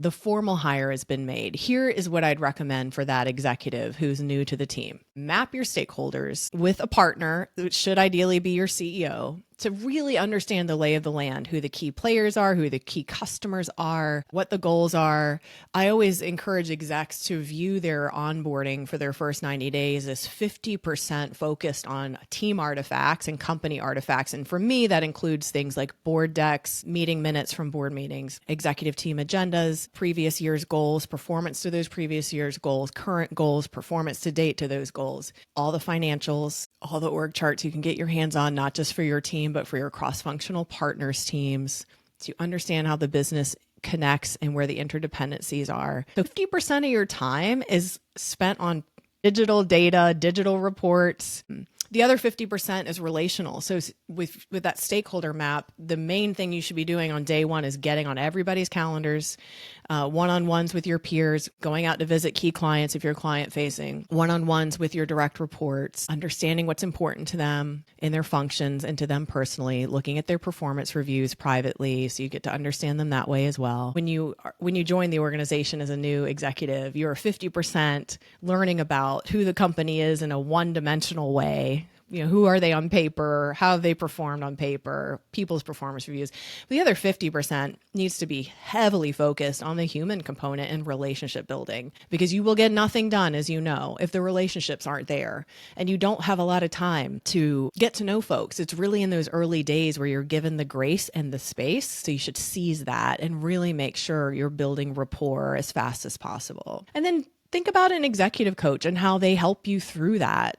the formal hire has been made. Here is what I'd recommend for that executive who's new to the team. Map your stakeholders with a partner, which should ideally be your CEO, to really understand the lay of the land, who the key players are, who the key customers are, what the goals are. I always encourage execs to view their onboarding for their first 90 days as 50% focused on team artifacts and company artifacts. And for me, that includes things like board decks, meeting minutes from board meetings, executive team agendas, previous year's goals, performance to those previous year's goals, current goals, performance to date to those goals, all the financials, all the org charts you can get your hands on, not just for your team, but for your cross-functional partners teams, to understand how the business connects and where the interdependencies are. So 50% of your time is spent on digital data, digital reports. The other 50% is relational. So with that stakeholder map, the main thing you should be doing on day one is getting on everybody's calendars, one-on-ones with your peers, going out to visit key clients if you're client facing, one-on-ones with your direct reports, understanding what's important to them in their functions and to them personally, looking at their performance reviews privately so you get to understand them that way as well. When you join the organization as a new executive, you're 50% learning about who the company is in a one-dimensional way. Who are they on paper? How have they performed on paper? People's performance reviews. But the other 50% needs to be heavily focused on the human component and relationship building, because you will get nothing done, as you know, if the relationships aren't there and you don't have a lot of time to get to know folks. It's really in those early days where you're given the grace and the space. So you should seize that and really make sure you're building rapport as fast as possible. And then think about an executive coach and how they help you through that.